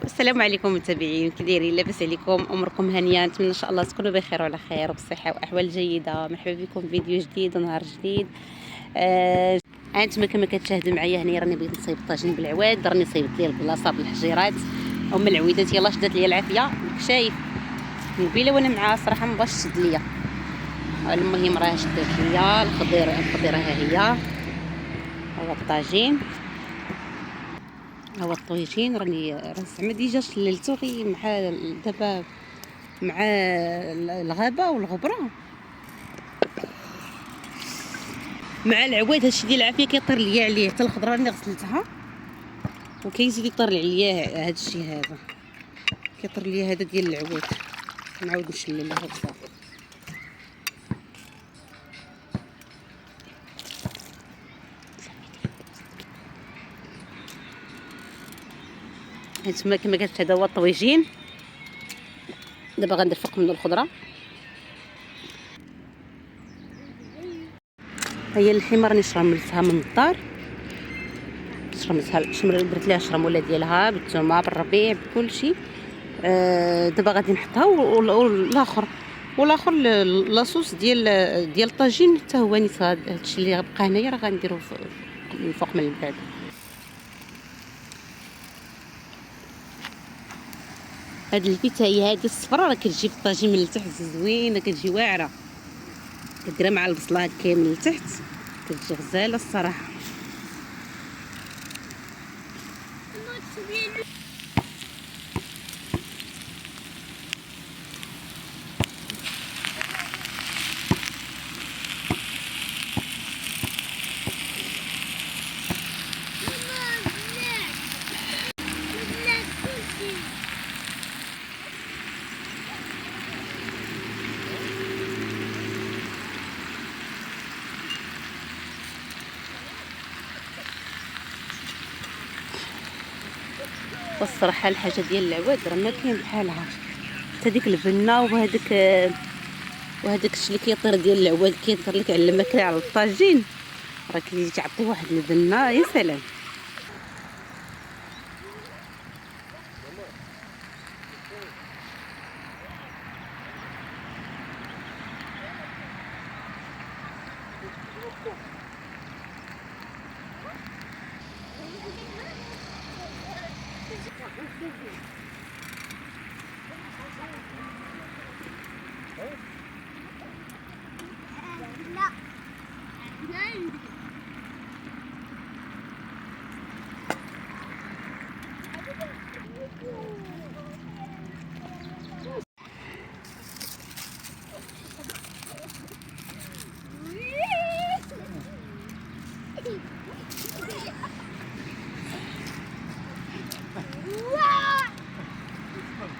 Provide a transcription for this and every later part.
السلام عليكم متابعين، كي دايرين؟ لاباس عليكم؟ اموركم هانيه؟ نتمنى ان شاء الله تكونوا بخير وعلى خير وبصحه واحوال جيده. مرحبا بكم في فيديو جديد ونهار جديد. انتما كما كتشاهدوا معايا هنايا راني بغيت نصايب الطاجين بالعواد، راني صايبت ليه البلاصه بالحجيرات ام العويدات. يلاه شدات ليا العافيه، شايف نبيله وانا معاها صراحه ما باش تشد ليا. المهم راه شدات ليا الخضيره ها هي، هو الطاجين، هو الطويجين. راه زعما ديجا شللتو غي مع دابا مع الغابه والغبره مع العواد. هادشي ديال العافيه كيطير ليا عليه حتى الخضره راني غسلتها وكيزيد يطير عليا هادشي هذا، كيطير ليا هذا ديال العواد. نعاود نشللها بصافي. هانتوما كما قلت هذا هو الطويجين. دابا غندير فوق منه الخضره. هي اللحمه راني شرملتها من الدار، درت ليها الشرموله ديالها بالثومه بالربيع بكلشي. دابا غادي نحطها والاخر لاصوص ديال الطاجين حتى هو نيت. هادشي اللي بقى هنايا راه غنديرو من فوق من بعد. هاد الفيتايه هادي الصفراء راه كتجي في الطاجين من التحت زوينه، كتجي واعره، كديرها مع البصله هكا من التحت كتجي غزاله الصراحه. الصراحه الحاجه ديال العواد راه ما كاين بحالها، حتى ديك البنه وهذاك الشيء اللي كيطير ديال العواد كيطير لك على الماكله على الطاجين، راه كيجي تعطي واحد البنه يا سلام.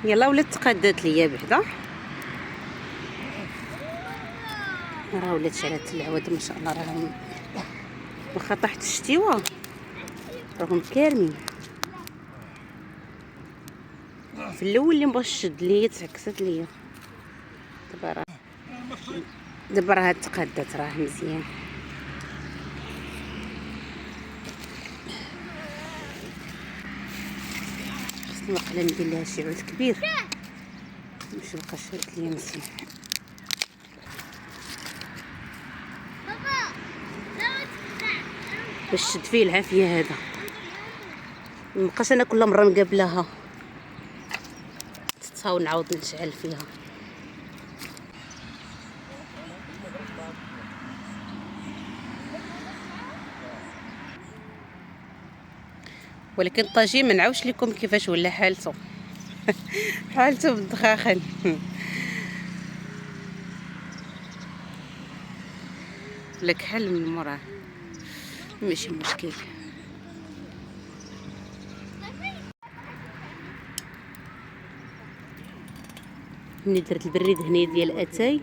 يلا ولات تقادات ليا بعدا، راه ولات شعلات العواد ما شاء الله. راهم واخا طاحت الشتيوه راهم كارمين. في الاول اللي مبغاش تشد ليا تعكست ليا، دابا راه تقادات راه مزيان. خصني واقيلا ندير ليها شي عود كبير باش يبقى شاد ليا مزيان. باش شد فيه العافيه هذا، مابقاش انا كل مره نقابلها تتصاول نعاود نشعل فيها. ولكن الطاجين ما نعاوش لكم كيفاش ولا حالته حالته بالدخاخن. لك حل من موراه ماشي مشكل. ملي درت البريد هنا ديال اتاي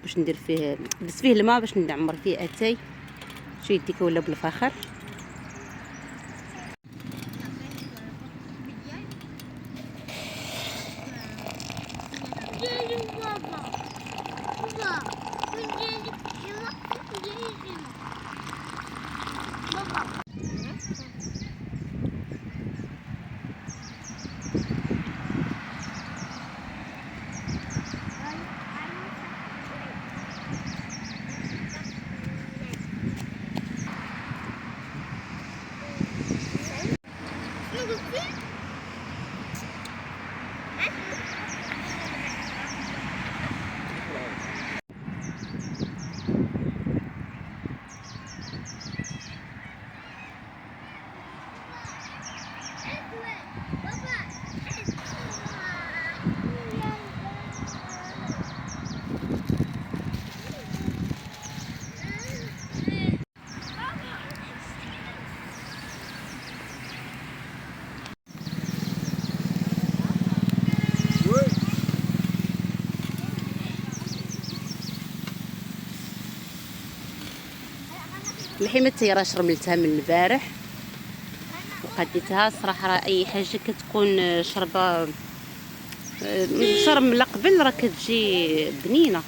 باش ندير فيه، درت فيه الماء باش نعمر فيه اتاي. شو يديك ولا بالفخر. اللحيمه تي راه شرملتها من البارح وقديتها. الصراحه راه اي حاجه كتكون شربه شرمله قبل راه كتجي بنينه.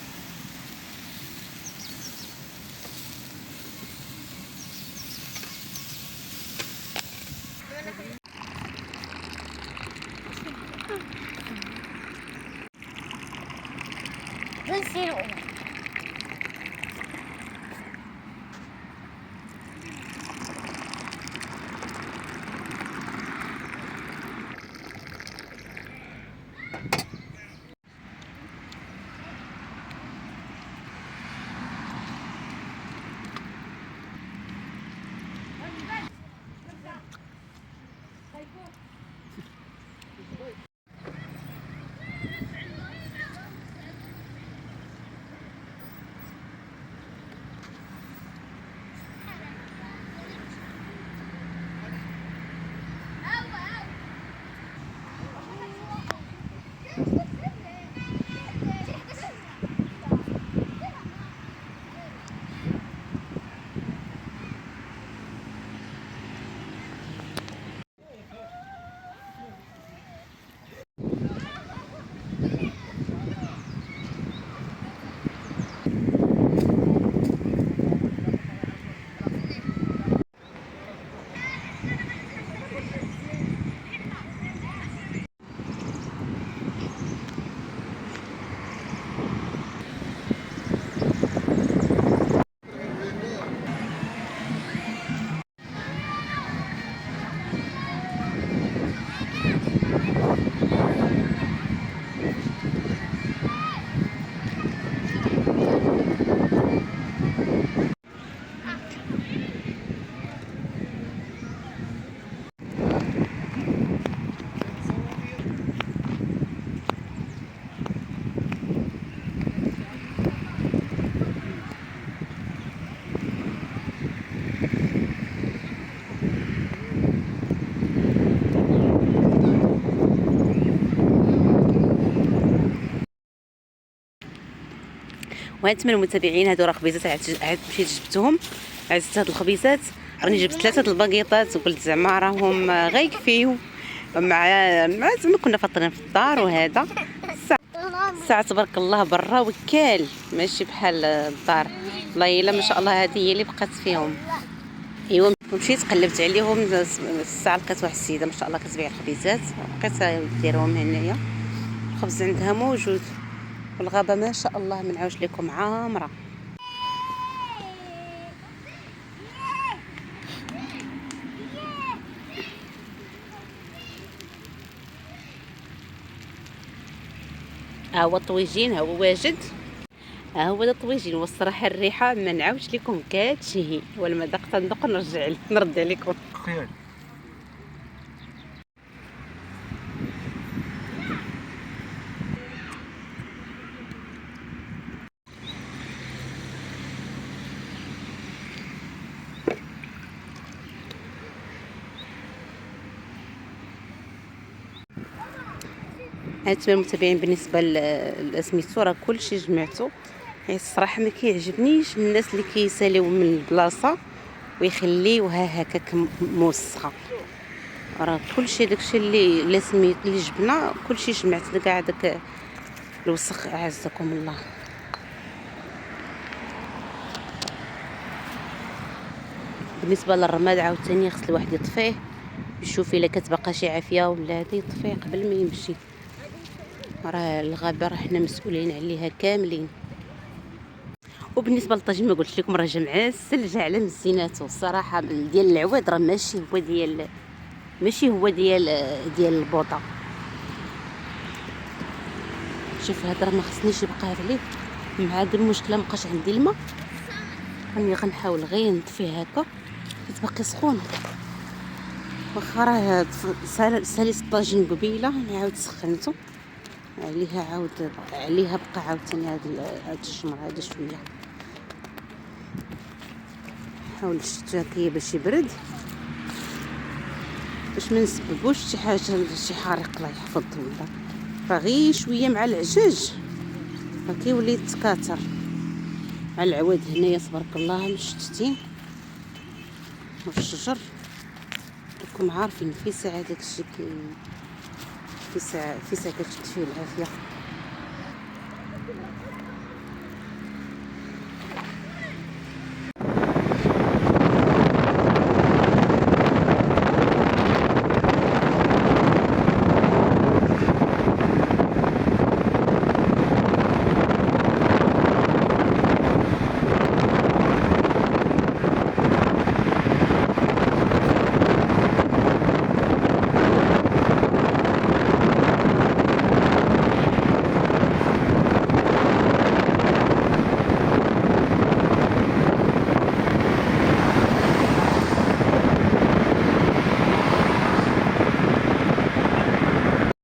وهاد من المتابعين هادو راه خبيزات عاد مشيت جبتهم. عزت هاد الخبيزات، راني جبت 3 الباكيطات وقلت زعما راهم غيكفيو مع زعما كنا فاطرين في الدار. وهذا الساعه تبارك الله برا وكال ماشي بحال الدار. والله الا ما شاء الله هذه هي اللي بقات فيهم. ايوا مشيت قلبت عليهم الساعه لقيت واحد السيده ما شاء الله كتبيع الخبيزات، بقيت ديرهم هنايا. الخبز عندها موجود والغابه ما شاء الله من عاوش لكم عامره. ها هو الطويجين، ها هو واجد، ها هو الطويجين. والصراحه الريحه ما نعاودش لكم كتشهي، ولا ذقت ندق نرد عليكم. هانتوما المتابعين بالنسبه لسميتو راه كلشي جمعتو. الصراحه ما كيعجبنيش الناس اللي كيساليو من البلاصه ويخليوها هكاك موسخه. راه كلشي داكشي اللي سميت اللي جبنا كلشي جمعت كاع داك الوسخ اعزكم الله. بالنسبه للرماد عاوتاني خص الواحد يطفيه يشوف الا كتبقى شي عافيه ولا هذا يطفيه قبل ما يمشي. راه الغابه راه حنا مسؤولين عليها كاملين. وبالنسبه للطاجين ما قلت لكم راه جا معسل جا على مزيناتو الصراحه. ديال العواد راه ماشي هو ديال البوطه. شوف هذا راه ما خصنيش يبقى عليه مع هاد المشكله مابقاش عندي الماء. راني غنحاول غير نطفيه هكا كتبقى سخونه. واخا راه ساليت الطاجين قبيله عاود سخنته عليها بقى عاوتاني هاد الجمر هذا شويه. نحاول نشدو هكايا باش يبرد باش ما نسببوش شي حاجه شي حريق الله يحفظه ولا. راه غير شويه مع العجاج راه كيولي يتكاثر. مع العواد هنايا تبارك الله مشتتين والشجر راكم عارفين في ساعه داكشي في ساعه كتجي فيه العافيه.